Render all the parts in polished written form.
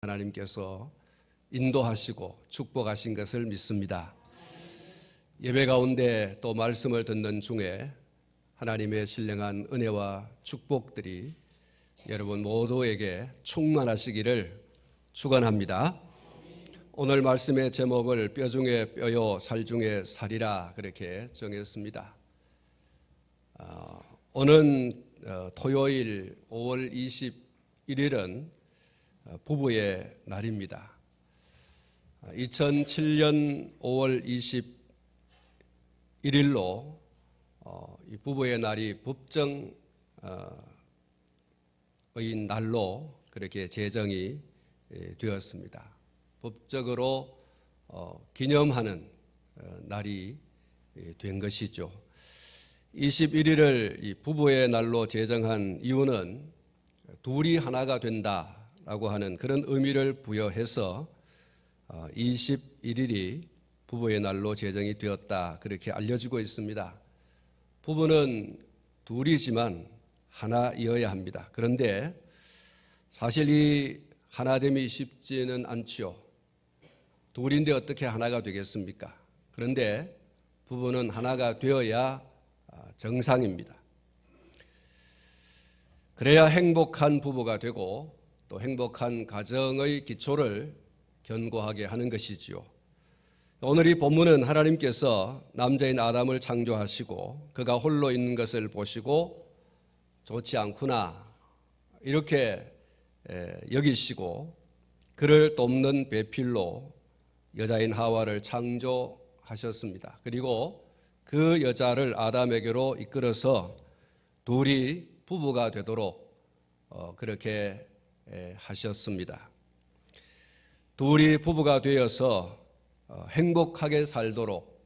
하나님께서 인도하시고 축복하신 것을 믿습니다. 예배 가운데 또 말씀을 듣는 중에 하나님의 신령한 은혜와 축복들이 여러분 모두에게 충만하시기를 축원합니다. 오늘 말씀의 제목을 뼈 중에 뼈요 살 중에 살이라 그렇게 정했습니다. 오는 토요일 5월 21일은 부부의 날입니다. 2007년 5월 21일로 이 부부의 날이 법정의 날로 그렇게 제정이 되었습니다. 법적으로 기념하는 날이 된 것이죠. 21일을 이 부부의 날로 제정한 이유는 둘이 하나가 된다라고 하는 그런 의미를 부여해서 21일이 부부의 날로 제정이 되었다 그렇게 알려지고 있습니다. 부부는 둘이지만 하나이어야 합니다. 그런데 사실 이 하나됨이 쉽지는 않지요. 둘인데 어떻게 하나가 되겠습니까? 그런데 부부는 하나가 되어야 정상입니다. 그래야 행복한 부부가 되고 또 행복한 가정의 기초를 견고하게 하는 것이지요. 오늘 이 본문은 하나님께서 남자인 아담을 창조하시고 그가 홀로 있는 것을 보시고 좋지 않구나 이렇게 여기시고 그를 돕는 배필로 여자인 하와를 창조하셨습니다. 그리고 그 여자를 아담에게로 이끌어서 둘이 부부가 되도록 그렇게 하셨습니다. 둘이 부부가 되어서 행복하게 살도록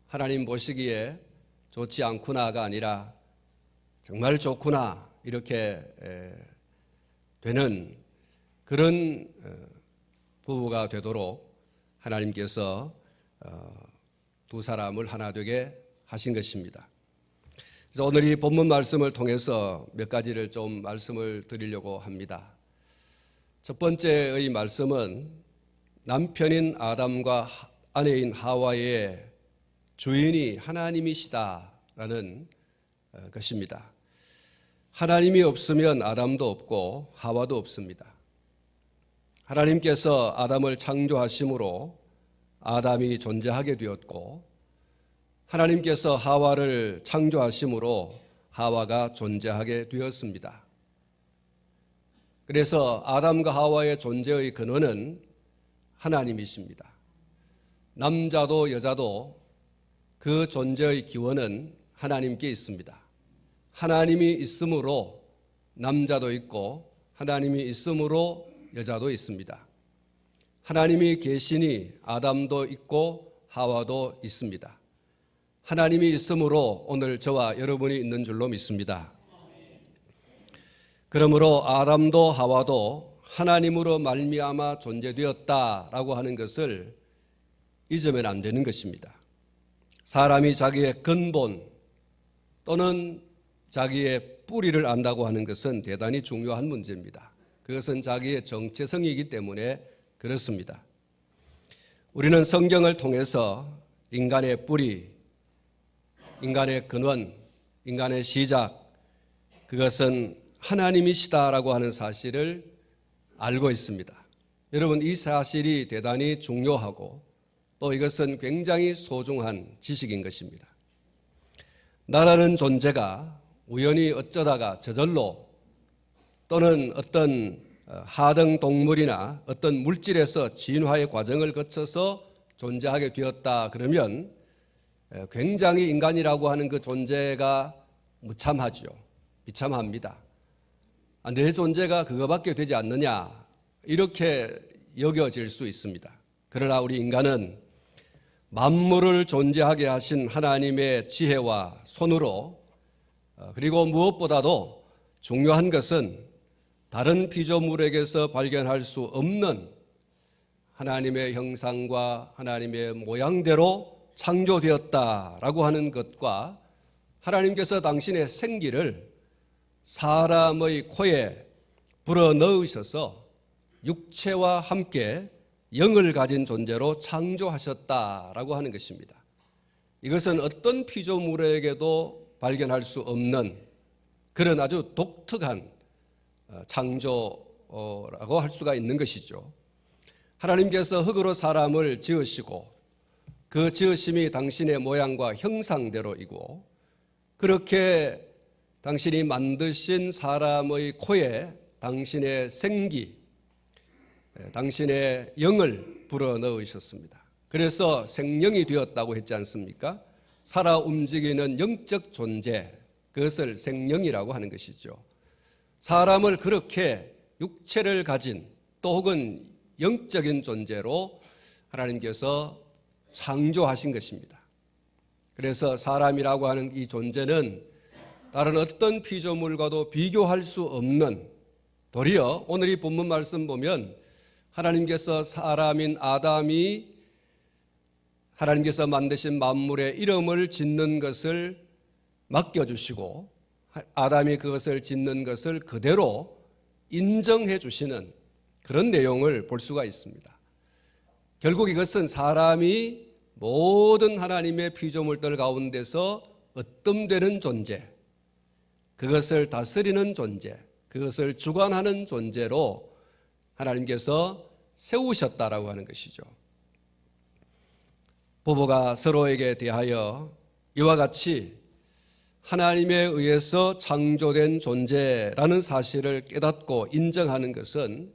하나님 보시기에 좋지 않구나가 아니라 정말 좋구나 이렇게 되는 그런 부부가 되도록 하나님께서 두 사람을 하나 되게 하신 것입니다. 그래서 오늘 이 본문 말씀을 통해서 몇 가지를 좀 말씀을 드리려고 합니다. 첫 번째의 말씀은 남편인 아담과 아내인 하와의 주인이 하나님이시다라는 것입니다. 하나님이 없으면 아담도 없고 하와도 없습니다. 하나님께서 아담을 창조하심으로 아담이 존재하게 되었고 하나님께서 하와를 창조하심으로 하와가 존재하게 되었습니다. 그래서 아담과 하와의 존재의 근원은 하나님이십니다. 남자도 여자도 그 존재의 기원은 하나님께 있습니다. 하나님이 있으므로 남자도 있고 하나님이 있으므로 여자도 있습니다. 하나님이 계시니 아담도 있고 하와도 있습니다. 하나님이 있으므로 오늘 저와 여러분이 있는 줄로 믿습니다. 그러므로 아담도 하와도 하나님으로 말미암아 존재되었다라고 하는 것을 잊으면 안 되는 것입니다. 사람이 자기의 근본 또는 자기의 뿌리를 안다고 하는 것은 대단히 중요한 문제입니다. 그것은 자기의 정체성이기 때문에 그렇습니다. 우리는 성경을 통해서 인간의 뿌리, 인간의 근원, 인간의 시작, 그것은 하나님이시다라고 하는 사실을 알고 있습니다. 여러분, 이 사실이 대단히 중요하고 또 이것은 굉장히 소중한 지식인 것입니다. 나라는 존재가 우연히 어쩌다가 저절로 또는 어떤 하등 동물이나 어떤 물질에서 진화의 과정을 거쳐서 존재하게 되었다 그러면 굉장히 인간이라고 하는 그 존재가 무참하죠. 비참합니다. 내 존재가 그거밖에 되지 않느냐 이렇게 여겨질 수 있습니다. 그러나 우리 인간은 만물을 존재하게 하신 하나님의 지혜와 손으로 그리고 무엇보다도 중요한 것은 다른 피조물에게서 발견할 수 없는 하나님의 형상과 하나님의 모양대로 창조되었다라고 하는 것과 하나님께서 당신의 생기를 사람의 코에 불어넣으셔서 육체와 함께 영을 가진 존재로 창조하셨다라고 하는 것입니다. 이것은 어떤 피조물에게도 발견할 수 없는 그런 아주 독특한 창조라고 할 수가 있는 것이죠. 하나님께서 흙으로 사람을 지으시고 그 지으심이 당신의 모양과 형상대로이고 그렇게 당신이 만드신 사람의 코에 당신의 생기, 당신의 영을 불어넣으셨습니다. 그래서 생명이 되었다고 했지 않습니까? 살아 움직이는 영적 존재, 그것을 생명이라고 하는 것이죠. 사람을 그렇게 육체를 가진 또 혹은 영적인 존재로 하나님께서 창조하신 것입니다. 그래서 사람이라고 하는 이 존재는 다른 어떤 피조물과도 비교할 수 없는, 도리어 오늘 이 본문 말씀 보면 하나님께서 사람인 아담이 하나님께서 만드신 만물의 이름을 짓는 것을 맡겨주시고 아담이 그것을 짓는 것을 그대로 인정해 주시는 그런 내용을 볼 수가 있습니다. 결국 이것은 사람이 모든 하나님의 피조물들 가운데서 으뜸되는 존재, 그것을 다스리는 존재, 그것을 주관하는 존재로 하나님께서 세우셨다라고 하는 것이죠. 부부가 서로에게 대하여 이와 같이 하나님에 의해서 창조된 존재라는 사실을 깨닫고 인정하는 것은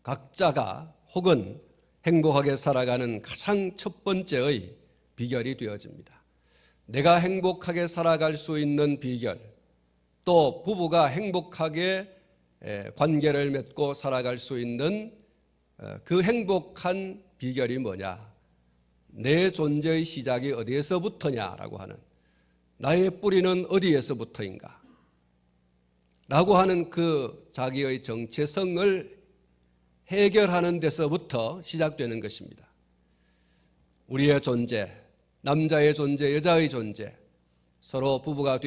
각자가 혹은 행복하게 살아가는 가장 첫 번째의 비결이 되어집니다. 내가 행복하게 살아갈 수 있는 비결, 또 부부가 행복하게 관계를 맺고 살아갈 수 있는 그 행복한 비결이 뭐냐? 내 존재의 시작이 어디에서부터냐라고 하는, 나의 뿌리는 어디에서부터인가? 라고 하는 그 자기의 정체성을 해결하는 데서부터 시작되는 것입니다. 우리의 존재, 남자의 존재, 여자의 존재, 서로 부부가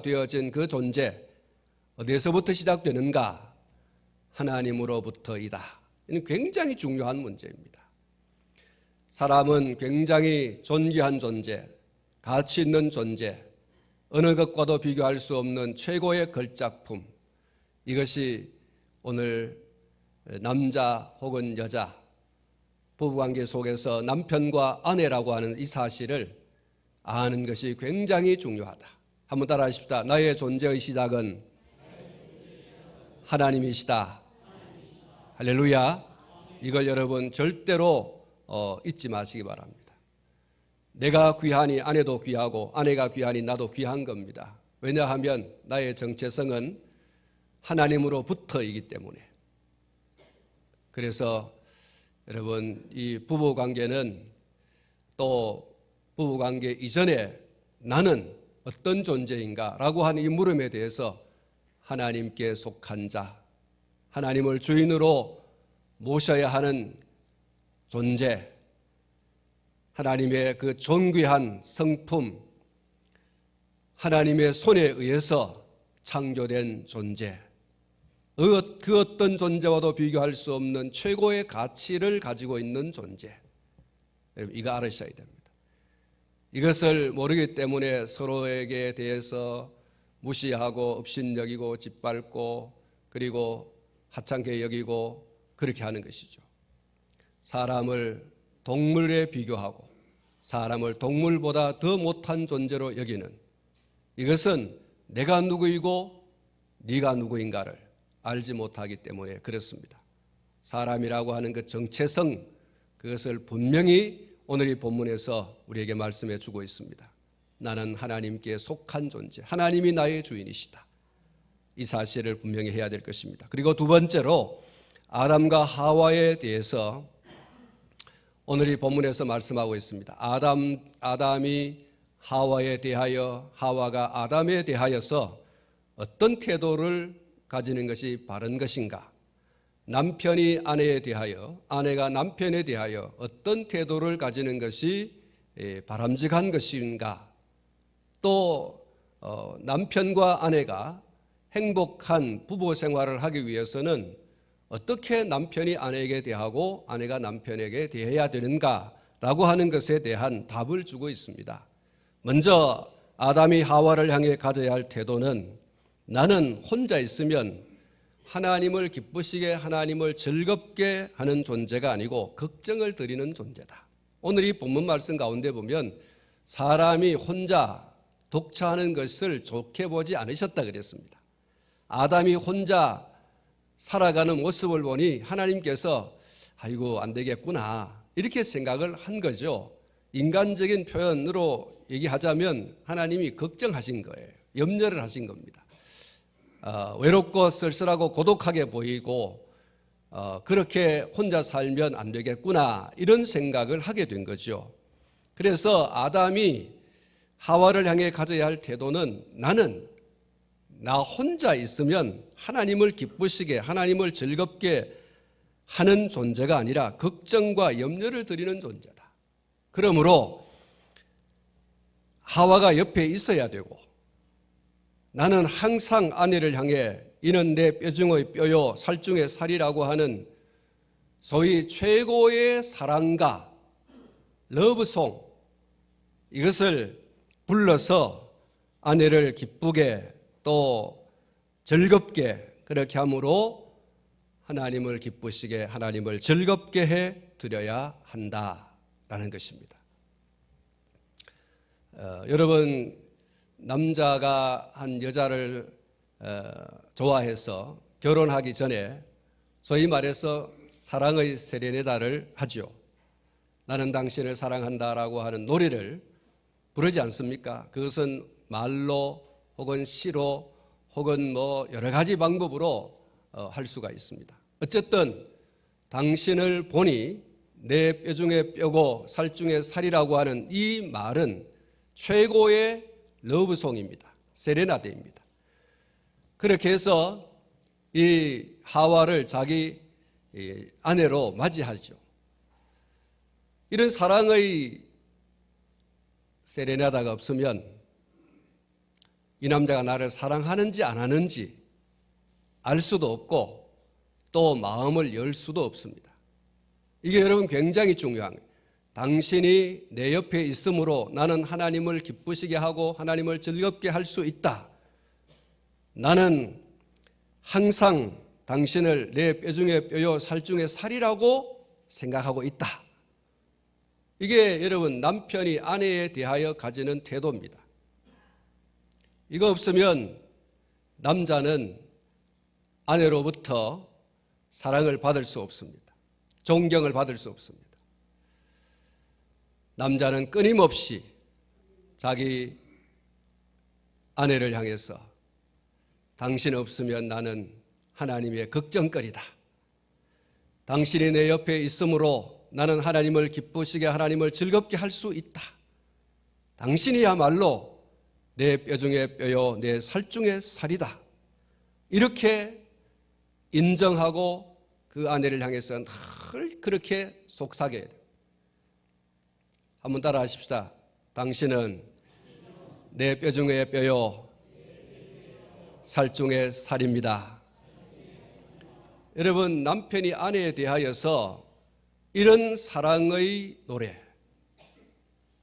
되어진 그 존재, 어디에서부터 시작되는가? 하나님으로부터이다. 이는 굉장히 중요한 문제입니다. 사람은 굉장히 존귀한 존재, 가치 있는 존재, 어느 것과도 비교할 수 없는 최고의 걸작품, 이것이 오늘 남자 혹은 여자, 부부관계 속에서 남편과 아내라고 하는 이 사실을 아는 것이 굉장히 중요하다. 한번 따라 하십시다. 나의 존재의 시작은 하나님이시다. 할렐루야. 이걸 여러분 절대로 잊지 마시기 바랍니다. 내가 귀하니 아내도 귀하고 아내가 귀하니 나도 귀한 겁니다. 왜냐하면 나의 정체성은 하나님으로부터이기 때문에. 그래서 여러분, 이 부부관계는 또 부부관계 이전에 나는 어떤 존재인가라고 하는 이 물음에 대해서 하나님께 속한 자, 하나님을 주인으로 모셔야 하는 존재, 하나님의 그 존귀한 성품, 하나님의 손에 의해서 창조된 존재, 그 어떤 존재와도 비교할 수 없는 최고의 가치를 가지고 있는 존재, 이거 알으셔야 됩니다. 이것을 모르기 때문에 서로에게 대해서 무시하고 업신여기고 짓밟고 그리고 하찮게 여기고 그렇게 하는 것이죠. 사람을 동물에 비교하고 사람을 동물보다 더 못한 존재로 여기는, 이것은 내가 누구이고 네가 누구인가를 알지 못하기 때문에 그렇습니다. 사람이라고 하는 그 정체성, 그것을 분명히 오늘 이 본문에서 우리에게 말씀해 주고 있습니다. 나는 하나님께 속한 존재, 하나님이 나의 주인이시다. 이 사실을 분명히 해야 될 것입니다. 그리고 두 번째로 아담과 하와에 대해서 오늘 이 본문에서 말씀하고 있습니다. 아담이 하와에 대하여, 하와가 아담에 대하여서 어떤 태도를 가지는 것이 바른 것인가? 남편이 아내에 대하여, 아내가 남편에 대하여 어떤 태도를 가지는 것이 바람직한 것인가? 또 남편과 아내가 행복한 부부 생활을 하기 위해서는 어떻게 남편이 아내에게 대하고 아내가 남편에게 대해야 되는가라고 하는 것에 대한 답을 주고 있습니다. 먼저 아담이 하와를 향해 가져야 할 태도는 나는 혼자 있으면 하나님을 기쁘시게 하나님을 즐겁게 하는 존재가 아니고 걱정을 드리는 존재다. 오늘 이 본문 말씀 가운데 보면 사람이 혼자 독차하는 것을 좋게 보지 않으셨다 그랬습니다. 아담이 혼자 살아가는 모습을 보니 하나님께서 아이고 안 되겠구나 이렇게 생각을 한 거죠. 인간적인 표현으로 얘기하자면 하나님이 걱정하신 거예요. 염려를 하신 겁니다. 외롭고 쓸쓸하고 고독하게 보이고 그렇게 혼자 살면 안 되겠구나 이런 생각을 하게 된 거죠. 그래서 아담이 하와를 향해 가져야 할 태도는 나는 나 혼자 있으면 하나님을 기쁘시게 하나님을 즐겁게 하는 존재가 아니라 걱정과 염려를 드리는 존재다. 그러므로 하와가 옆에 있어야 되고 나는 항상 아내를 향해 이는 내 뼈중의 뼈요 살중의 살이라고 하는 소위 최고의 사랑가 러브송 이것을 불러서 아내를 기쁘게 또 즐겁게 그렇게 함으로 하나님을 기쁘시게 하나님을 즐겁게 해 드려야 한다라는 것입니다. 여러분 남자가 한 여자를 좋아해서 결혼하기 전에 소위 말해서 사랑의 세레나데를 하죠. 나는 당신을 사랑한다라고 하는 노래를 부르지 않습니까? 그것은 말로 혹은 시로 혹은 뭐 여러 가지 방법으로 할 수가 있습니다. 어쨌든 당신을 보니 내 뼈 중에 뼈고 살 중에 살이라고 하는 이 말은 최고의 러브송입니다. 세레나데입니다. 그렇게 해서 이 하와를 자기 아내로 맞이하죠. 이런 사랑의 세레나데가 없으면 이 남자가 나를 사랑하는지 안 하는지 알 수도 없고 또 마음을 열 수도 없습니다. 이게 여러분 굉장히 중요한 거예요. 당신이 내 옆에 있으므로 나는 하나님을 기쁘시게 하고 하나님을 즐겁게 할 수 있다. 나는 항상 당신을 내 뼈 중에 뼈요 살 중에 살이라고 생각하고 있다. 이게 여러분 남편이 아내에 대하여 가지는 태도입니다. 이거 없으면 남자는 아내로부터 사랑을 받을 수 없습니다. 존경을 받을 수 없습니다. 남자는 끊임없이 자기 아내를 향해서 당신 없으면 나는 하나님의 걱정거리다. 당신이 내 옆에 있으므로 나는 하나님을 기쁘시게 하나님을 즐겁게 할 수 있다. 당신이야말로 내 뼈 중에 뼈요 내 살 중에 살이다. 이렇게 인정하고 그 아내를 향해서는 늘 그렇게 속삭여야 돼요. 한번 따라 하십시다. 당신은 내 뼈 중에 뼈요 살 중에 살입니다. 여러분 남편이 아내에 대하여서 이런 사랑의 노래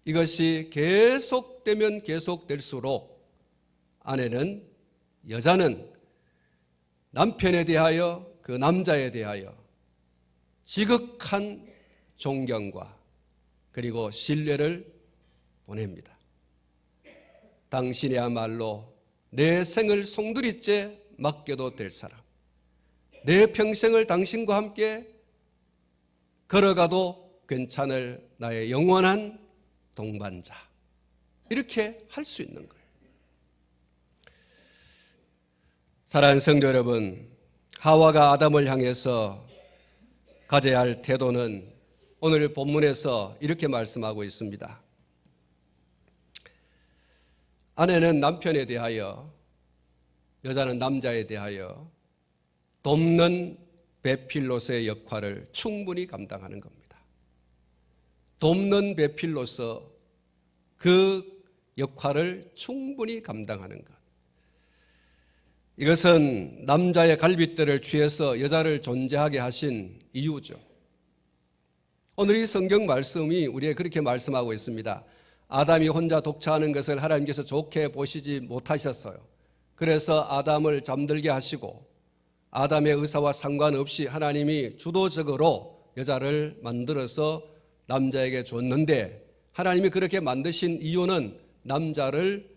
이것이 계속되면 계속될수록 아내는 여자는 남편에 대하여 그 남자에 대하여 지극한 존경과 그리고 신뢰를 보냅니다. 당신이야말로 내 생을 송두리째 맡겨도 될 사람, 내 평생을 당신과 함께 걸어가도 괜찮을 나의 영원한 동반자, 이렇게 할 수 있는 거예요. 사랑하는 성도 여러분, 하와가 아담을 향해서 가져야 할 태도는 오늘 본문에서 이렇게 말씀하고 있습니다. 아내는 남편에 대하여, 여자는 남자에 대하여 돕는 배필로서의 역할을 충분히 감당하는 겁니다. 돕는 배필로서 그 역할을 충분히 감당하는 것. 이것은 남자의 갈빗대를 취해서 여자를 존재하게 하신 이유죠. 오늘 이 성경 말씀이 우리에게 그렇게 말씀하고 있습니다. 아담이 혼자 독차하는 것을 하나님께서 좋게 보시지 못하셨어요. 그래서 아담을 잠들게 하시고 아담의 의사와 상관없이 하나님이 주도적으로 여자를 만들어서 남자에게 줬는데, 하나님이 그렇게 만드신 이유는 남자를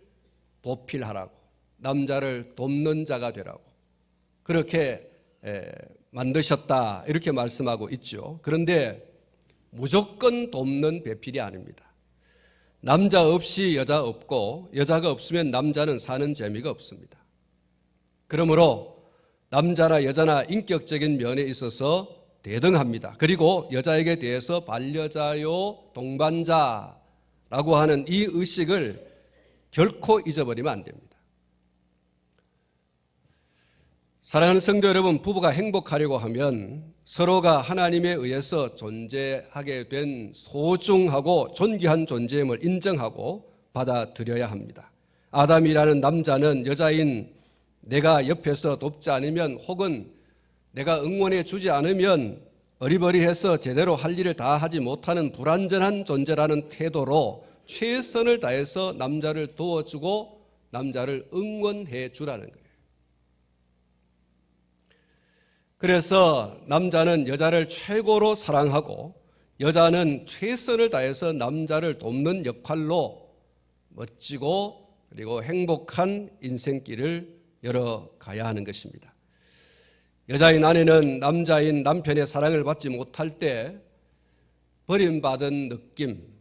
보필하라고, 남자를 돕는 자가 되라고 그렇게 만드셨다, 이렇게 말씀하고 있죠. 그런데 무조건 돕는 배필이 아닙니다. 남자 없이 여자 없고 여자가 없으면 남자는 사는 재미가 없습니다. 그러므로 남자나 여자나 인격적인 면에 있어서 대등합니다. 그리고 여자에게 대해서 반려자요 동반자라고 하는 이 의식을 결코 잊어버리면 안 됩니다. 사랑하는 성도 여러분, 부부가 행복하려고 하면 서로가 하나님에 의해서 존재하게 된 소중하고 존귀한 존재임을 인정하고 받아들여야 합니다. 아담이라는 남자는 여자인 내가 옆에서 돕지 않으면, 혹은 내가 응원해 주지 않으면 어리버리해서 제대로 할 일을 다 하지 못하는 불완전한 존재라는 태도로 최선을 다해서 남자를 도와주고 남자를 응원해 주라는 거예요. 그래서 남자는 여자를 최고로 사랑하고 여자는 최선을 다해서 남자를 돕는 역할로 멋지고 그리고 행복한 인생길을 열어가야 하는 것입니다. 여자인 아내는 남자인 남편의 사랑을 받지 못할 때 버림받은 느낌,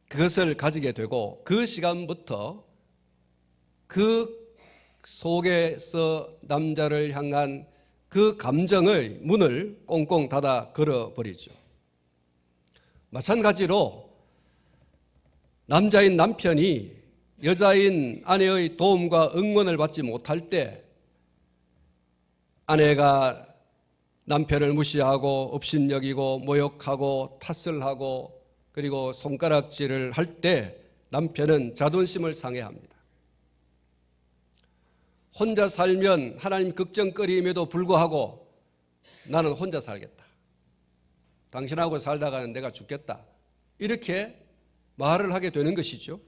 그것을 가지게 되고 그 시간부터 그 속에서 남자를 향한 그 감정의 문을 꽁꽁 닫아 걸어버리죠. 마찬가지로 남자인 남편이 여자인 아내의 도움과 응원을 받지 못할 때 아내가 남편을 무시하고 업신여기고 모욕하고 탓을 하고 그리고 손가락질을 할 때 남편은 자존심을 상해합니다. 혼자 살면 하나님 걱정거림에도 불구하고 나는 혼자 살겠다, 당신하고 살다가는 내가 죽겠다, 이렇게 말을 하게 되는 것이죠.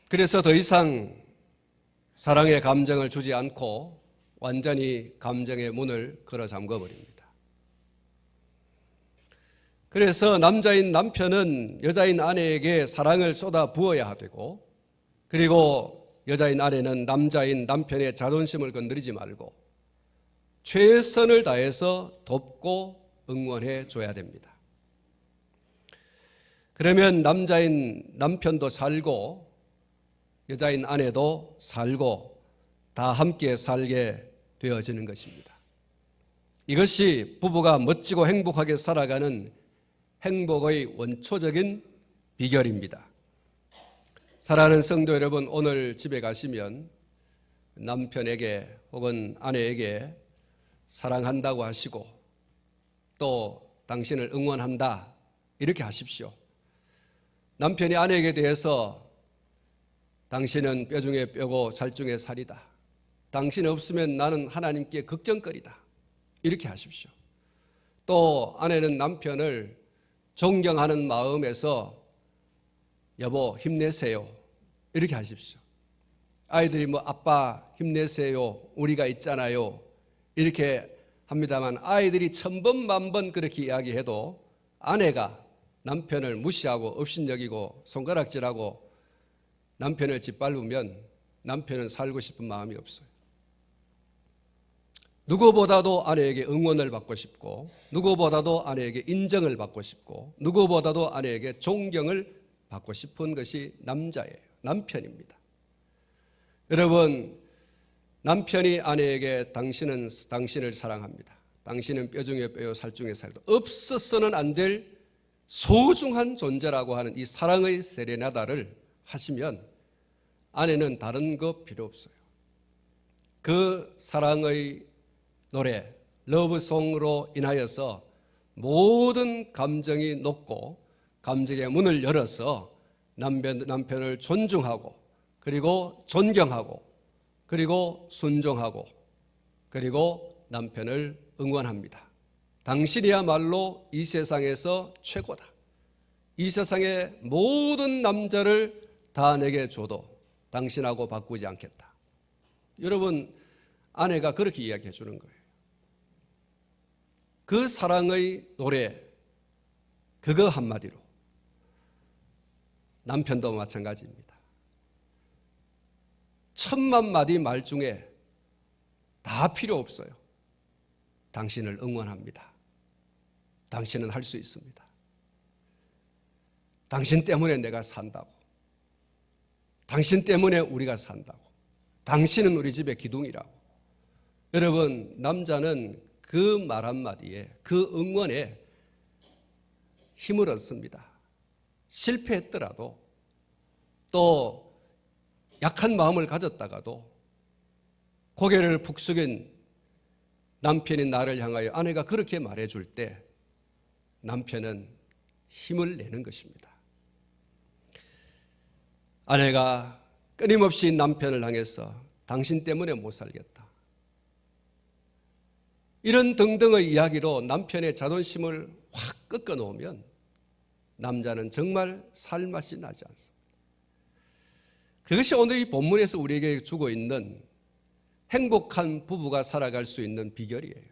그래서 더 이상 사랑의 감정을 주지 않고 완전히 감정의 문을 걸어 잠궈버립니다. 그래서 남자인 남편은 여자인 아내에게 사랑을 쏟아 부어야 되고, 그리고 여자인 아내는 남자인 남편의 자존심을 건드리지 말고 최선을 다해서 돕고 응원해 줘야 됩니다. 그러면 남자인 남편도 살고 여자인 아내도 살고 다 함께 살게 되어지는 것입니다. 이것이 부부가 멋지고 행복하게 살아가는 행복의 원초적인 비결입니다. 사랑하는 성도 여러분, 오늘 집에 가시면 남편에게 혹은 아내에게 사랑한다고 하시고 또 당신을 응원한다 이렇게 하십시오. 남편이 아내에게 대해서 당신은 뼈 중에 뼈고 살 중에 살이다, 당신 없으면 나는 하나님께 걱정거리다, 이렇게 하십시오. 또 아내는 남편을 존경하는 마음에서 여보 힘내세요, 이렇게 하십시오. 아이들이 아빠 힘내세요, 우리가 있잖아요, 이렇게 합니다만 아이들이 천번만번 그렇게 이야기해도 아내가 남편을 무시하고 업신여기고 손가락질하고 남편을 짓밟으면 남편은 살고 싶은 마음이 없어요. 누구보다도 아내에게 응원을 받고 싶고, 누구보다도 아내에게 인정을 받고 싶고, 누구보다도 아내에게 존경을 받고 싶은 것이 남자예요. 남편입니다. 여러분, 남편이 아내에게 당신을 사랑합니다, 당신은 뼈 중에 뼈요 살 중에 살도, 없어서는 안 될 소중한 존재라고 하는 이 사랑의 세레나다를 하시면 아내는 다른 거 필요 없어요. 그 사랑의 노래, 러브송으로 인하여서 모든 감정이 녹고 감정의 문을 열어서 남편을 존중하고 그리고 존경하고 그리고 순종하고 그리고 남편을 응원합니다. 당신이야말로 이 세상에서 최고다. 이 세상의 모든 남자를 다 내게 줘도 당신하고 바꾸지 않겠다. 여러분, 아내가 그렇게 이야기해 주는 거예요. 그 사랑의 노래, 그거 한마디로 남편도 마찬가지입니다. 1000만 마디 말 중에 다 필요 없어요. 당신을 응원합니다. 당신은 할 수 있습니다. 당신 때문에 내가 산다고. 당신 때문에 우리가 산다고. 당신은 우리 집의 기둥이라고. 여러분, 남자는 그 말 한마디에, 그 응원에 힘을 얻습니다. 실패했더라도, 또 약한 마음을 가졌다가도 고개를 푹 숙인 남편이 나를 향하여 아내가 그렇게 말해줄 때 남편은 힘을 내는 것입니다. 아내가 끊임없이 남편을 향해서 당신 때문에 못 살겠다, 이런 등등의 이야기로 남편의 자존심을 확 꺾어 놓으면 남자는 정말 살맛이 나지 않습니다. 그것이 오늘 이 본문에서 우리에게 주고 있는 행복한 부부가 살아갈 수 있는 비결이에요.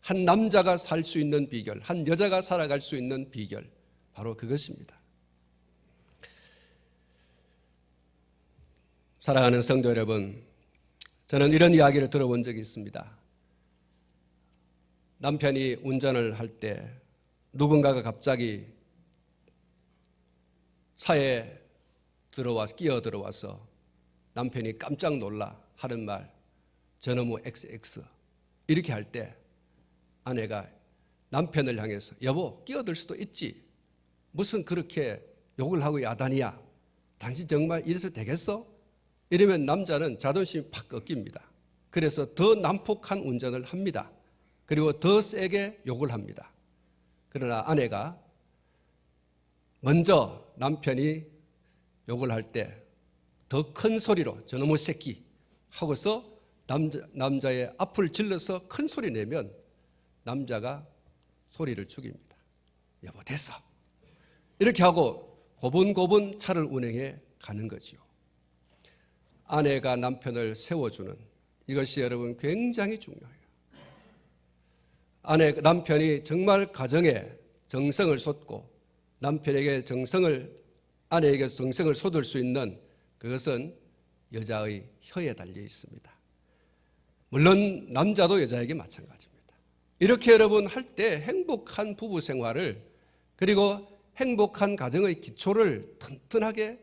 한 남자가 살 수 있는 비결, 한 여자가 살아갈 수 있는 비결, 바로 그것입니다. 사랑하는 성도 여러분, 저는 이런 이야기를 들어본 적이 있습니다. 남편이 운전을 할 때 누군가가 갑자기 차에 끼어 들어와서 남편이 깜짝 놀라 하는 말, 저놈의 XX, 이렇게 할 때 아내가 남편을 향해서 여보, 끼어들 수도 있지, 무슨 그렇게 욕을 하고 야단이야, 당신 정말 이래서 되겠어? 이러면 남자는 자존심이 팍 꺾입니다. 그래서 더 난폭한 운전을 합니다. 그리고 더 세게 욕을 합니다. 그러나 아내가 먼저 남편이 욕을 할 때 더 큰 소리로 저놈의 새끼 하고서 남자의 앞을 질러서 큰 소리 내면 남자가 소리를 죽입니다. 여보, 됐어. 이렇게 하고 고분고분 차를 운행해 가는 거지요. 아내가 남편을 세워주는 이것이 여러분 굉장히 중요해요. 남편이 정말 가정에 정성을 쏟고 남편에게 아내에게 정성을 쏟을 수 있는 그것은 여자의 혀에 달려 있습니다. 물론 남자도 여자에게 마찬가지입니다. 이렇게 여러분 할 때 행복한 부부 생활을, 그리고 행복한 가정의 기초를 튼튼하게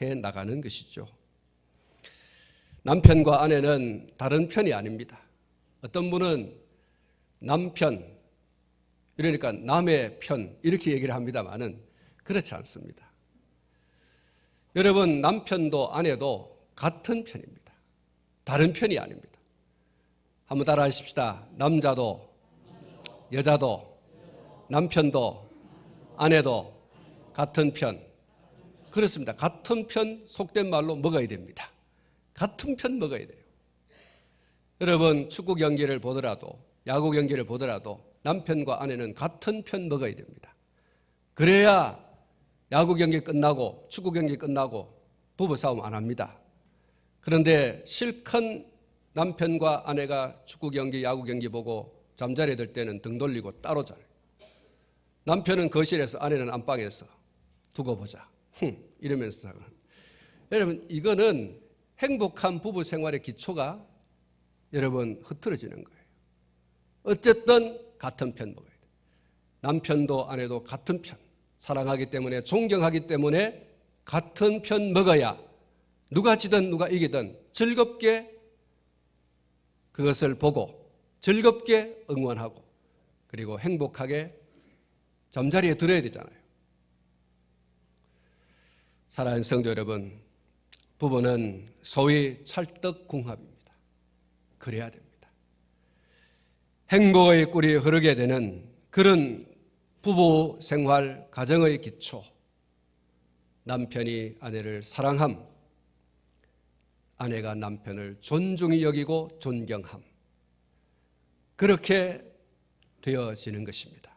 해 나가는 것이죠. 남편과 아내는 다른 편이 아닙니다. 어떤 분은 남편, 그러니까 남의 편, 이렇게 얘기를 합니다만은 그렇지 않습니다. 여러분, 남편도 아내도 같은 편입니다. 다른 편이 아닙니다. 한번 따라 하십시다. 남자도 여자도 남편도 아내도 같은 편. 그렇습니다. 같은 편, 속된 말로 먹어야 됩니다. 같은 편 먹어야 돼요. 여러분, 축구 경기를 보더라도 야구 경기를 보더라도 남편과 아내는 같은 편 먹어야 됩니다. 그래야 야구 경기 끝나고 축구 경기 끝나고 부부싸움 안 합니다. 그런데 실컷 남편과 아내가 축구 경기 야구 경기 보고 잠자리에 들 때는 등 돌리고 따로 자요. 남편은 거실에서 아내는 안방에서 두고 보자 이러면서. 여러분, 이거는 행복한 부부 생활의 기초가 여러분 흐트러지는 거예요. 어쨌든 같은 편 먹어야 돼요. 남편도 아내도 같은 편, 사랑하기 때문에, 존경하기 때문에 같은 편 먹어야 누가 지든 누가 이기든 즐겁게 그것을 보고 즐겁게 응원하고 그리고 행복하게 잠자리에 들어야 되잖아요. 사랑하는 성도 여러분, 부부는 소위 찰떡궁합입니다. 그래야 됩니다. 행복의 꿀이 흐르게 되는 그런 부부 생활, 가정의 기초, 남편이 아내를 사랑함, 아내가 남편을 존중히 여기고 존경함, 그렇게 되어지는 것입니다.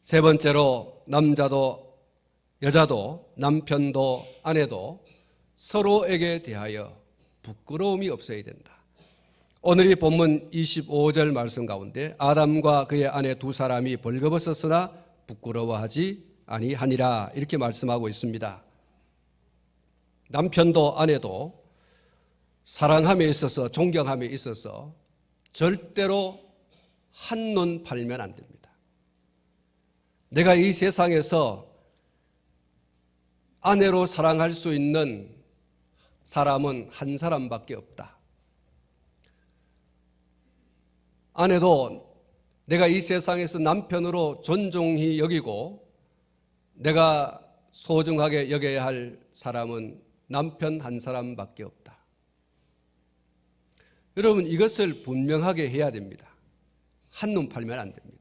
세 번째로 남자도 여자도 남편도 아내도 서로에게 대하여 부끄러움이 없어야 된다. 오늘 이 본문 25절 말씀 가운데 아담과 그의 아내 두 사람이 벌거벗었으나 부끄러워하지 아니하니라 이렇게 말씀하고 있습니다. 남편도 아내도 사랑함에 있어서 존경함에 있어서 절대로 한눈 팔면 안 됩니다. 내가 이 세상에서 아내로 사랑할 수 있는 사람은 한 사람밖에 없다. 아내도 내가 이 세상에서 남편으로 존중히 여기고 내가 소중하게 여겨야 할 사람은 남편 한 사람밖에 없다. 여러분, 이것을 분명하게 해야 됩니다. 한눈 팔면 안 됩니다.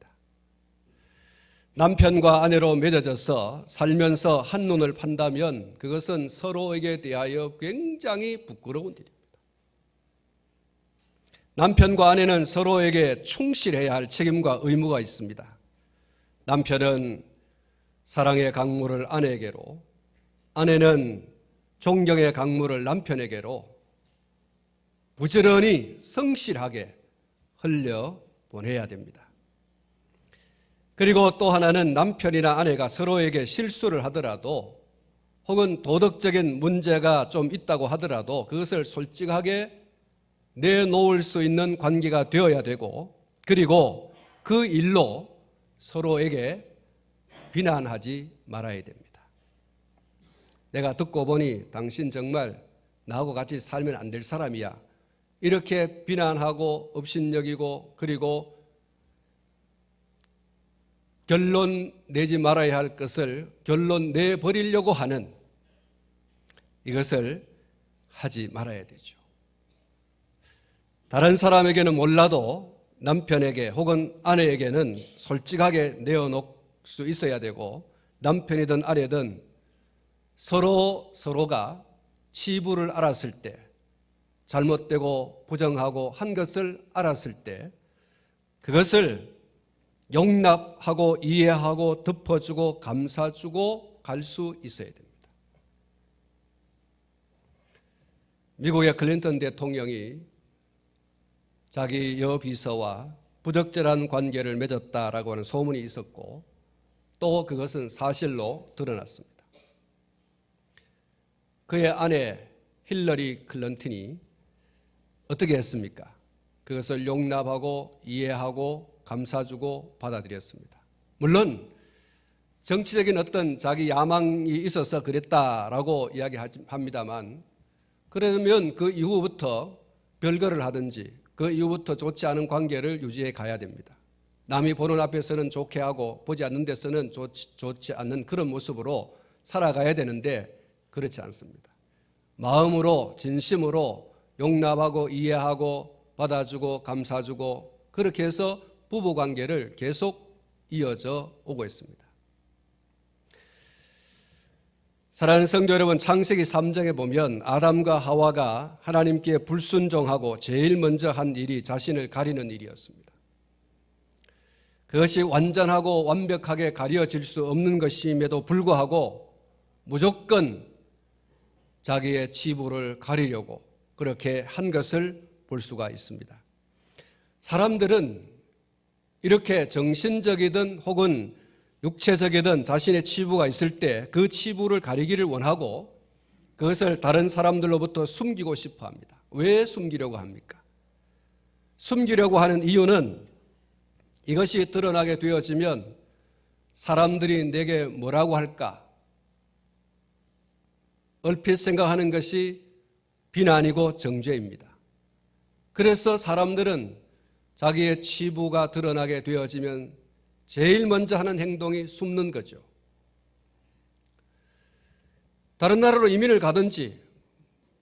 남편과 아내로 맺어져서 살면서 한눈을 판다면 그것은 서로에게 대하여 굉장히 부끄러운 일입니다. 남편과 아내는 서로에게 충실해야 할 책임과 의무가 있습니다. 남편은 사랑의 강물을 아내에게로, 아내는 존경의 강물을 남편에게로 부지런히 성실하게 흘려보내야 됩니다. 그리고 또 하나는 남편이나 아내가 서로에게 실수를 하더라도 혹은 도덕적인 문제가 좀 있다고 하더라도 그것을 솔직하게 내놓을 수 있는 관계가 되어야 되고, 그리고 그 일로 서로에게 비난하지 말아야 됩니다. 내가 듣고 보니 당신 정말 나하고 같이 살면 안 될 사람이야, 이렇게 비난하고 업신여기고 그리고 결론 내지 말아야 할 것을 결론 내버리려고 하는 이것을 하지 말아야 되죠. 다른 사람에게는 몰라도 남편에게 혹은 아내에게는 솔직하게 내어놓을 수 있어야 되고, 남편이든 아내든 서로가 치부를 알았을 때, 잘못되고 부정하고 한 것을 알았을 때 그것을 용납하고 이해하고 덮어주고 감싸주고 갈 수 있어야 됩니다. 미국의 클린턴 대통령이 자기 여비서와 부적절한 관계를 맺었다라고 하는 소문이 있었고, 또 그것은 사실로 드러났습니다. 그의 아내 힐러리 클린턴이 어떻게 했습니까? 그것을 용납하고 이해하고 감싸주고 받아들였습니다. 물론 정치적인 어떤 자기 야망이 있어서 그랬다라고 이야기합니다만, 그러면 그 이후부터 별거를 하든지 그 이후부터 좋지 않은 관계를 유지해 가야 됩니다. 남이 보는 앞에서는 좋게 하고 보지 않는 데서는 좋지 않는 그런 모습으로 살아가야 되는데 그렇지 않습니다. 마음으로 진심으로 용납하고 이해하고 받아주고 감싸주고 그렇게 해서 부부관계를 계속 이어져 오고 있습니다. 사랑하는 성도 여러분, 창세기 3장에 보면 아담과 하와가 하나님께 불순종하고 제일 먼저 한 일이 자신을 가리는 일이었습니다. 그것이 완전하고 완벽하게 가려질 수 없는 것임에도 불구하고 무조건 자기의 치부를 가리려고 그렇게 한 것을 볼 수가 있습니다. 사람들은 이렇게 정신적이든 혹은 육체적이든 자신의 치부가 있을 때 그 치부를 가리기를 원하고 그것을 다른 사람들로부터 숨기고 싶어 합니다. 왜 숨기려고 합니까? 숨기려고 하는 이유는 이것이 드러나게 되어지면 사람들이 내게 뭐라고 할까? 얼핏 생각하는 것이 비난이고 정죄입니다. 그래서 사람들은 자기의 치부가 드러나게 되어지면 제일 먼저 하는 행동이 숨는 거죠. 다른 나라로 이민을 가든지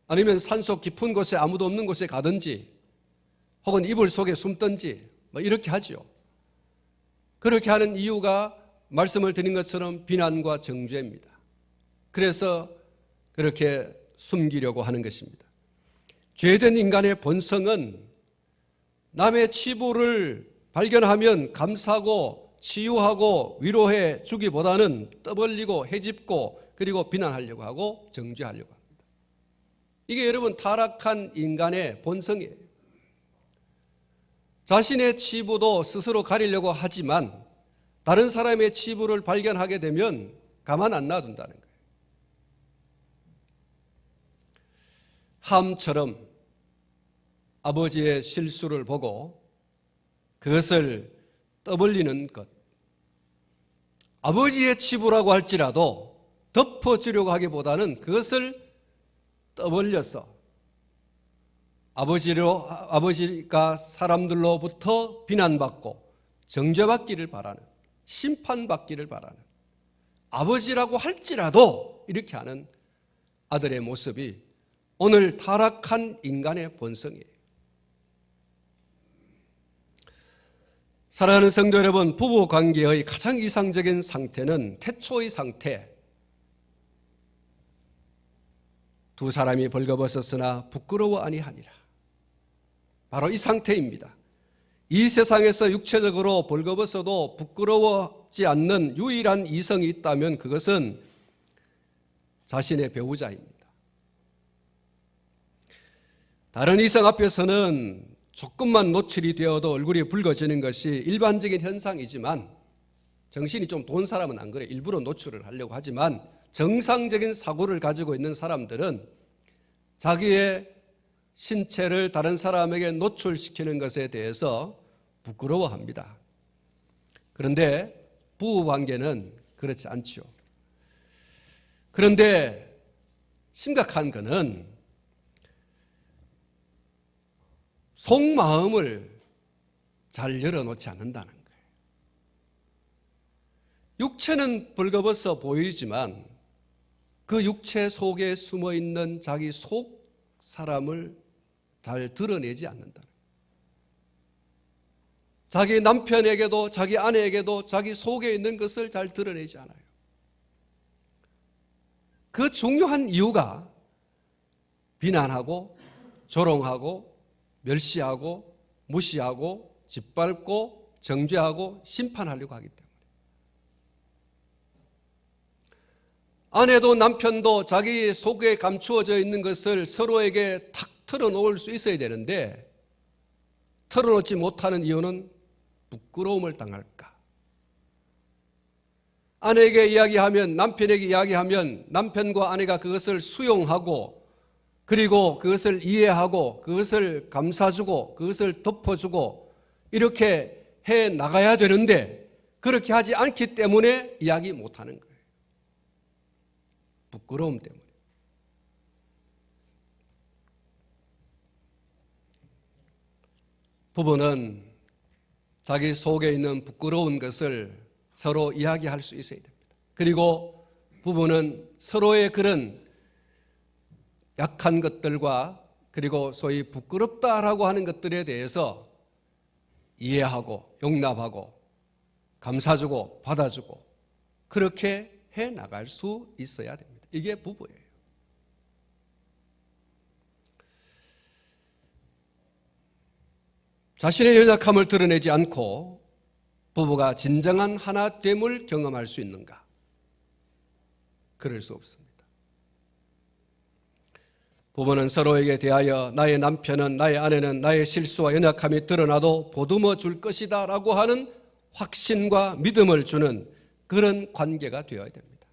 아니면 산속 깊은 곳에 아무도 없는 곳에 가든지 혹은 이불 속에 숨든지 이렇게 하죠. 그렇게 하는 이유가 말씀을 드린 것처럼 비난과 정죄입니다. 그래서 그렇게 숨기려고 하는 것입니다. 죄된 인간의 본성은 남의 치부를 발견하면 감싸고 치유하고 위로해 주기보다는 떠벌리고 헤집고 그리고 비난하려고 하고 정죄하려고 합니다. 이게 여러분 타락한 인간의 본성이에요. 자신의 치부도 스스로 가리려고 하지만 다른 사람의 치부를 발견하게 되면 가만 안 놔둔다는 거예요. 함처럼 아버지의 실수를 보고 그것을 떠벌리는 것. 아버지의 치부라고 할지라도 덮어주려고 하기보다는 그것을 떠벌려서 아버지가 사람들로부터 비난받고 정죄받기를 바라는, 심판받기를 바라는, 아버지라고 할지라도 이렇게 하는 아들의 모습이 오늘 타락한 인간의 본성이에요. 사랑하는 성도 여러분, 부부 관계의 가장 이상적인 상태는 태초의 상태, 두 사람이 벌거벗었으나 부끄러워 아니하니라. 바로 이 상태입니다. 이 세상에서 육체적으로 벌거벗어도 부끄러워하지 않는 유일한 이성이 있다면 그것은 자신의 배우자입니다. 다른 이성 앞에서는 조금만 노출이 되어도 얼굴이 붉어지는 것이 일반적인 현상이지만, 정신이 좀 돈 사람은 안 그래. 일부러 노출을 하려고 하지만 정상적인 사고를 가지고 있는 사람들은 자기의 신체를 다른 사람에게 노출시키는 것에 대해서 부끄러워합니다. 그런데 부부관계는 그렇지 않죠. 그런데 심각한 것은 속마음을 잘 열어놓지 않는다는 거예요. 육체는 벌거벗어 보이지만 그 육체 속에 숨어있는 자기 속 사람을 잘 드러내지 않는다. 자기 남편에게도 자기 아내에게도 자기 속에 있는 것을 잘 드러내지 않아요. 그 중요한 이유가 비난하고 조롱하고 멸시하고 무시하고 짓밟고 정죄하고 심판하려고 하기 때문에. 아내도 남편도 자기 속에 감추어져 있는 것을 서로에게 탁 털어놓을 수 있어야 되는데 털어놓지 못하는 이유는 부끄러움을 당할까. 아내에게 이야기하면, 남편에게 이야기하면 남편과 아내가 그것을 수용하고 그리고 그것을 이해하고 그것을 감싸주고 그것을 덮어주고 이렇게 해 나가야 되는데 그렇게 하지 않기 때문에 이야기 못하는 거예요. 부끄러움 때문에. 부부는 자기 속에 있는 부끄러운 것을 서로 이야기할 수 있어야 됩니다. 그리고 부부는 서로의 그런 약한 것들과 그리고 소위 부끄럽다라고 하는 것들에 대해서 이해하고 용납하고 감사주고 받아주고 그렇게 해 나갈 수 있어야 됩니다. 이게 부부예요. 자신의 연약함을 드러내지 않고 부부가 진정한 하나됨을 경험할 수 있는가? 그럴 수 없습니다. 부부는 서로에게 대하여 나의 남편은, 나의 아내는 나의 실수와 연약함이 드러나도 보듬어 줄 것이다 라고 하는 확신과 믿음을 주는 그런 관계가 되어야 됩니다.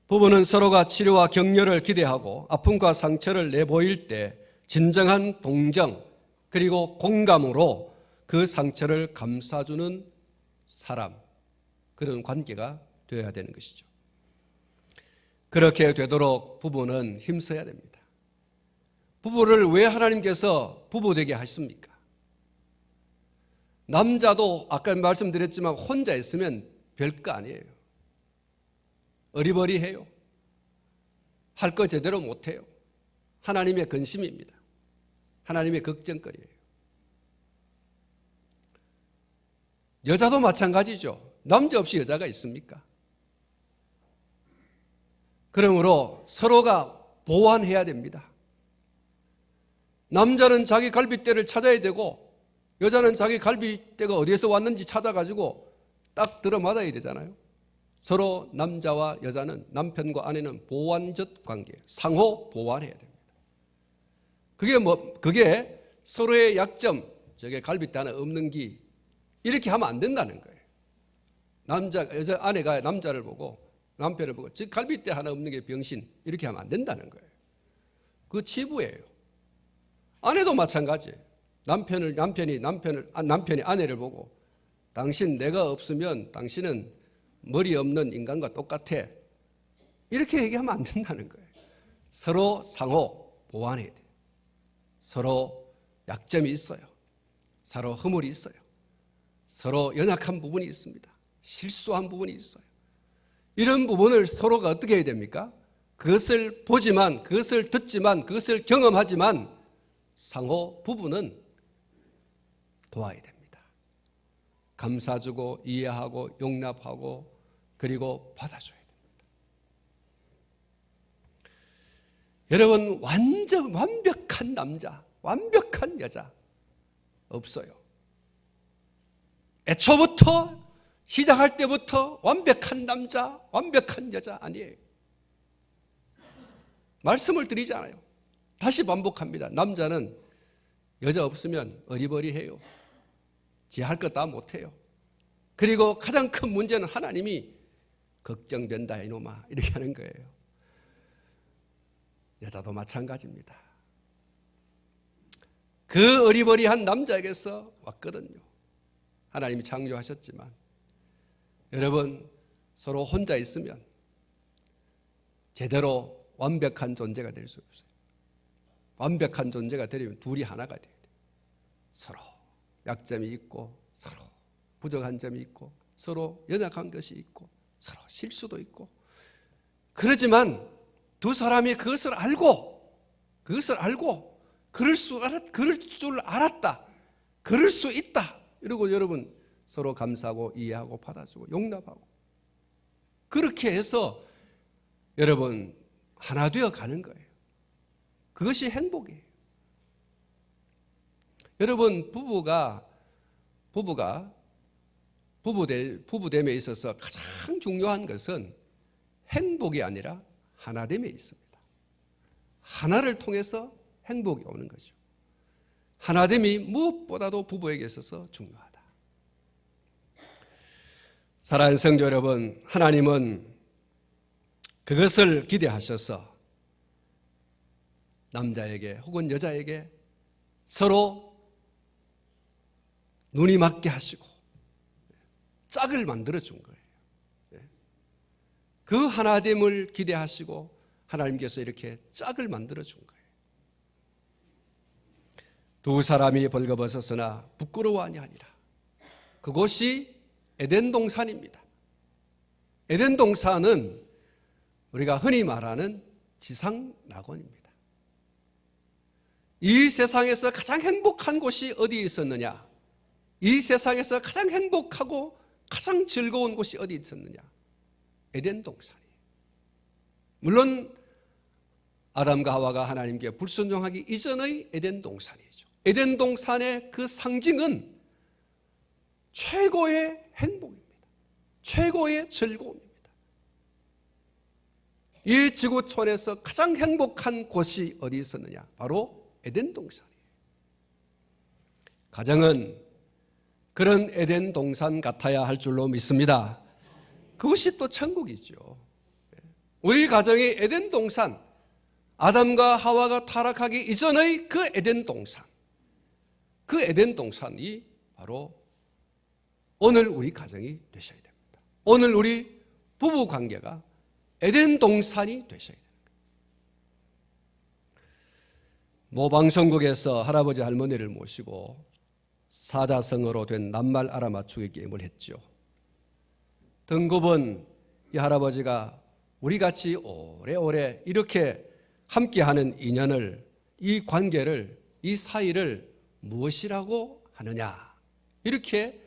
부부는 서로가 치료와 격려를 기대하고 아픔과 상처를 내보일 때 진정한 동정 그리고 공감으로 그 상처를 감싸주는 사람, 그런 관계가 되어야 되는 것이죠. 그렇게 되도록 부부는 힘써야 됩니다. 부부를 왜 하나님께서 부부되게 하십니까? 남자도 아까 말씀드렸지만 혼자 있으면 별거 아니에요. 어리버리해요. 할 거 제대로 못해요. 하나님의 근심입니다. 하나님의 걱정거리예요. 여자도 마찬가지죠. 남자 없이 여자가 있습니까? 그러므로 서로가 보완해야 됩니다. 남자는 자기 갈빗대를 찾아야 되고 여자는 자기 갈빗대가 어디에서 왔는지 찾아가지고 딱 들어맞아야 되잖아요. 서로 남자와 여자는, 남편과 아내는 보완적 관계, 상호 보완해야 됩니다. 그게 서로의 약점, 저게 갈빗대 하나 없는 기, 이렇게 하면 안 된다는 거예요. 여자, 아내가 남자를 보고 남편을 보고 즉 갈빗대 하나 없는 게 병신, 이렇게 하면 안 된다는 거예요. 그 치부예요. 아내도 마찬가지예요. 남편이 아내를 보고 당신 내가 없으면 당신은 머리 없는 인간과 똑같아, 이렇게 얘기하면 안 된다는 거예요. 서로 상호 보완해야 돼요. 서로 약점이 있어요. 서로 허물이 있어요. 서로 연약한 부분이 있습니다. 실수한 부분이 있어요. 이런 부분을 서로가 어떻게 해야 됩니까? 그것을 보지만, 그것을 듣지만, 그것을 경험하지만 상호 부부는 도와야 됩니다. 감싸주고 이해하고 용납하고 그리고 받아줘야 됩니다. 여러분, 완전 완벽한 남자, 완벽한 여자 없어요. 애초부터 시작할 때부터 완벽한 남자, 완벽한 여자 아니에요. 말씀을 드리잖아요. 다시 반복합니다. 남자는 여자 없으면 어리버리해요. 지 할 것 다 못해요. 그리고 가장 큰 문제는 하나님이 걱정된다 이놈아, 이렇게 하는 거예요. 여자도 마찬가지입니다. 그 어리버리한 남자에게서 왔거든요. 하나님이 창조하셨지만 여러분, 서로 혼자 있으면 제대로 완벽한 존재가 될 수 없어요. 완벽한 존재가 되려면 둘이 하나가 돼야 돼요. 서로 약점이 있고 서로 부족한 점이 있고 서로 연약한 것이 있고 서로 실수도 있고, 그러지만 두 사람이 그것을 알고 그럴 줄 알았다, 그럴 수 있다, 이러고 여러분 서로 감싸고 이해하고 받아주고 용납하고 그렇게 해서 여러분 하나 되어 가는 거예요. 그것이 행복이에요. 여러분, 부부됨에 있어서 가장 중요한 것은 행복이 아니라 하나됨에 있습니다. 하나를 통해서 행복이 오는 거죠. 하나됨이 무엇보다도 부부에게 있어서 중요하다. 사랑하는 성도 여러분, 하나님은 그것을 기대하셔서 남자에게 혹은 여자에게 서로 눈이 맞게 하시고 짝을 만들어 준 거예요. 그 하나됨을 기대하시고 하나님께서 이렇게 짝을 만들어 준 거예요. 두 사람이 벌거벗었으나 부끄러워하니 아니라. 그곳이 에덴 동산입니다. 에덴 동산은 우리가 흔히 말하는 지상 낙원입니다. 이 세상에서 가장 행복한 곳이 어디에 있었느냐? 이 세상에서 가장 행복하고 가장 즐거운 곳이 어디 있었느냐? 에덴 동산이에요. 물론 아담과 하와가 하나님께 불순종하기 이전의 에덴 동산이죠. 에덴 동산의 그 상징은 최고의 행복입니다. 최고의 즐거움입니다. 이 지구촌에서 가장 행복한 곳이 어디 있었느냐? 바로 에덴 동산이에요. 가정은 그런 에덴 동산 같아야 할 줄로 믿습니다. 그것이 또 천국이죠. 우리 가정의 에덴 동산, 아담과 하와가 타락하기 이전의 그 에덴 동산, 그 에덴 동산이 바로 오늘 우리 가정이 되셔야 됩니다. 오늘 우리 부부 관계가 에덴 동산이 되셔야 됩니다. 모 방송국에서 할아버지 할머니를 모시고 사자성어로 된 낱말 알아맞추기 게임을 했죠. 등급은 이 할아버지가 우리같이 오래오래 이렇게 함께하는 인연을, 이 관계를, 이 사이를 무엇이라고 하느냐, 이렇게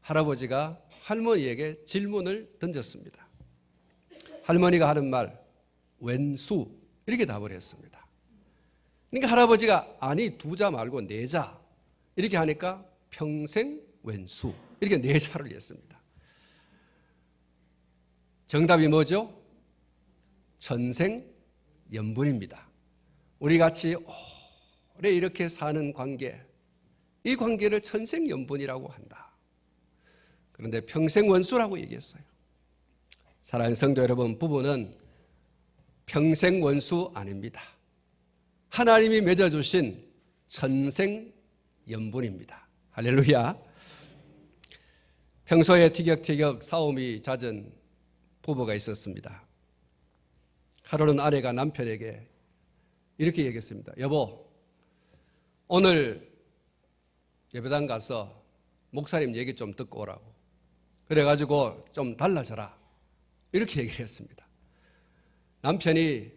할아버지가 할머니에게 질문을 던졌습니다. 할머니가 하는 말, 왼수 이렇게 답을 했습니다. 그러니까 할아버지가 아니 두 자 말고 네 자 이렇게 하니까 평생 왼수 이렇게 네 자를 했습니다. 정답이 뭐죠? 천생연분입니다. 우리 같이 오래 이렇게 사는 관계, 이 관계를 천생연분이라고 한다. 그런데 평생원수라고 얘기했어요. 사랑하는 성도 여러분, 부부는 평생원수 아닙니다. 하나님이 맺어주신 천생연분입니다. 할렐루야. 평소에 티격태격 싸움이 잦은 부부가 있었습니다. 하루는 아내가 남편에게 이렇게 얘기했습니다. 여보, 오늘 예배당 가서 목사님 얘기 좀 듣고 오라고. 그래가지고 좀 달라져라. 이렇게 얘기를 했습니다. 남편이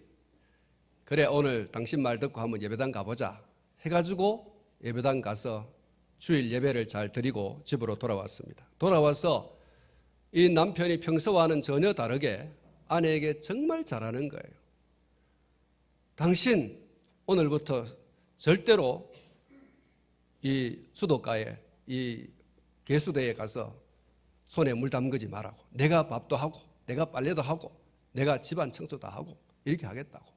그래 오늘 당신 말 듣고 한번 예배당 가보자 해가지고 예배당 가서 주일 예배를 잘 드리고 집으로 돌아왔습니다. 돌아와서 이 남편이 평소와는 전혀 다르게 아내에게 정말 잘하는 거예요. 당신 오늘부터 절대로 이 수도가에 이 개수대에 가서 손에 물 담그지 말라고. 내가 밥도 하고 내가 빨래도 하고 내가 집안 청소 다 하고 이렇게 하겠다고.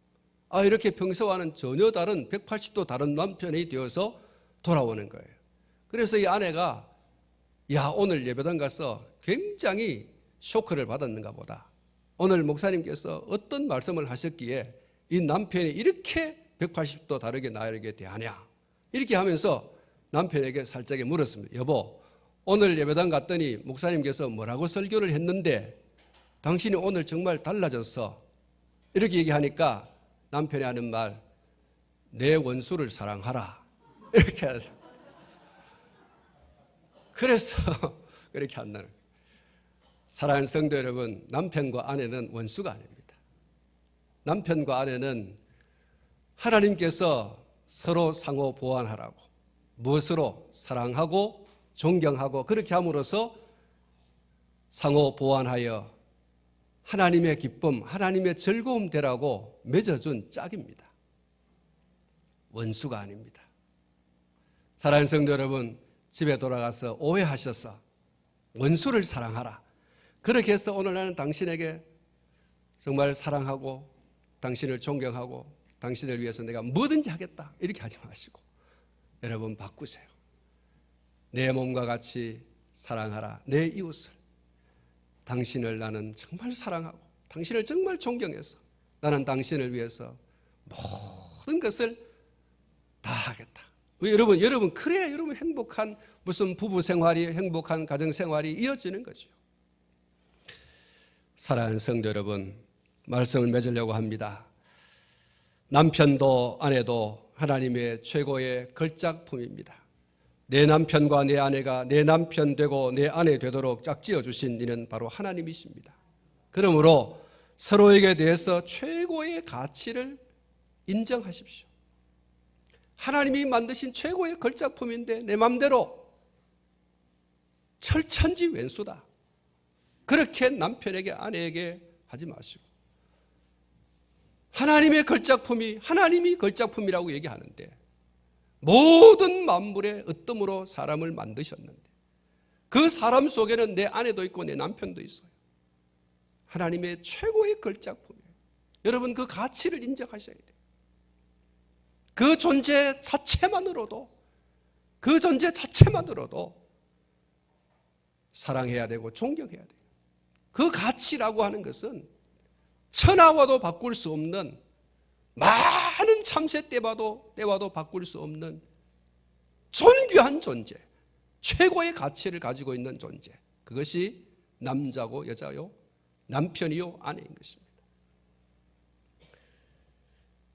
이렇게 평소와는 전혀 다른 180도 다른 남편이 되어서 돌아오는 거예요. 그래서 이 아내가 야 오늘 예배당 가서 굉장히 쇼크를 받았는가 보다. 오늘 목사님께서 어떤 말씀을 하셨기에 이 남편이 이렇게 180도 다르게 나에게 대하냐 이렇게 하면서 남편에게 살짝 물었습니다. 여보, 오늘 예배당 갔더니 목사님께서 뭐라고 설교를 했는데 당신이 오늘 정말 달라졌어. 이렇게 얘기하니까 남편이 하는 말, 내 원수를 사랑하라. 이렇게 하죠. 그래서 그렇게 한다는 거예요. 사랑하는 성도 여러분, 남편과 아내는 원수가 아닙니다. 남편과 아내는 하나님께서 서로 상호 보완하라고 무엇으로 사랑하고 존경하고 그렇게 함으로써 상호 보완하여 하나님의 기쁨, 하나님의 즐거움 되라고 맺어준 짝입니다. 원수가 아닙니다. 사랑하는 성도 여러분, 집에 돌아가서 오해하셔서 원수를 사랑하라. 그렇게 해서 오늘 나는 당신에게 정말 사랑하고 당신을 존경하고 당신을 위해서 내가 뭐든지 하겠다. 이렇게 하지 마시고 여러분 바꾸세요. 내 몸과 같이 사랑하라. 내 이웃을. 당신을 나는 정말 사랑하고 당신을 정말 존경해서 나는 당신을 위해서 모든 것을 다 하겠다. 여러분 그래야 여러분 행복한 무슨 부부 생활이 행복한 가정 생활이 이어지는 거죠. 사랑하는 성도 여러분, 말씀을 맺으려고 합니다. 남편도 아내도 하나님의 최고의 걸작품입니다. 내 남편과 내 아내가 내 남편 되고 내 아내 되도록 짝지어 주신 이는 바로 하나님이십니다. 그러므로 서로에게 대해서 최고의 가치를 인정하십시오. 하나님이 만드신 최고의 걸작품인데 내 마음대로 철천지 왼수다. 그렇게 남편에게 아내에게 하지 마시고 하나님의 걸작품이 하나님이 걸작품이라고 얘기하는데 모든 만물의 으뜸으로 사람을 만드셨는데 그 사람 속에는 내 아내도 있고 내 남편도 있어요. 하나님의 최고의 걸작품이에요. 여러분 그 가치를 인정하셔야 돼요. 그 존재 자체만으로도 사랑해야 되고 존경해야 돼요. 그 가치라고 하는 것은 천하와도 바꿀 수 없는 많은 참새 때와도 바꿀 수 없는 존귀한 존재, 최고의 가치를 가지고 있는 존재. 그것이 남자고 여자요, 남편이요, 아내인 것입니다.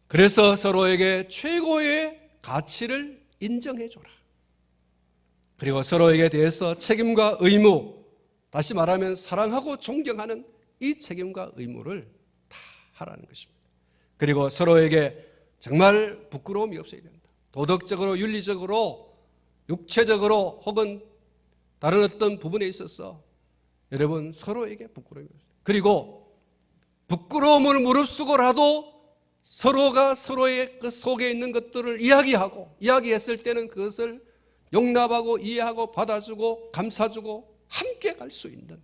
그래서 서로에게 최고의 가치를 인정해 줘라. 그리고 서로에게 대해서 책임과 의무, 다시 말하면 사랑하고 존경하는 이 책임과 의무를 다 하라는 것입니다. 그리고 서로에게 정말 부끄러움이 없어야 된다. 도덕적으로, 윤리적으로, 육체적으로 혹은 다른 어떤 부분에 있어서 여러분 서로에게 부끄러움이 없어요. 그리고 부끄러움을 무릅쓰고라도 서로가 서로의 그 속에 있는 것들을 이야기했을 때는 그것을 용납하고 이해하고 받아주고 감싸주고 함께 갈 수 있는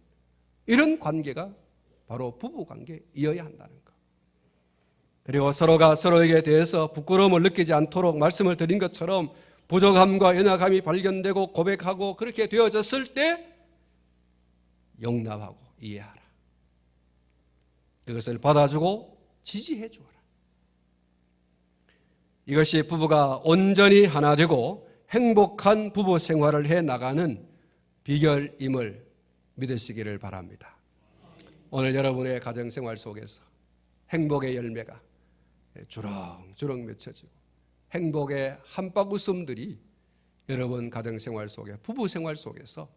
이런 관계가 바로 부부 관계이어야 한다는 것. 그리고 서로가 서로에게 대해서 부끄러움을 느끼지 않도록 말씀을 드린 것처럼 부족함과 연약함이 발견되고 고백하고 그렇게 되어졌을 때 용납하고 이해하라. 그것을 받아주고 지지해 주어라. 이것이 부부가 온전히 하나 되고 행복한 부부 생활을 해 나가는 비결임을 믿으시기를 바랍니다. 오늘 여러분의 가정생활 속에서 행복의 열매가 주렁주렁 맺혀지고 행복의 한박 웃음들이 여러분 가정생활 속에 부부생활 속에서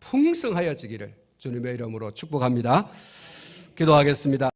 풍성하여지기를 주님의 이름으로 축복합니다. 기도하겠습니다.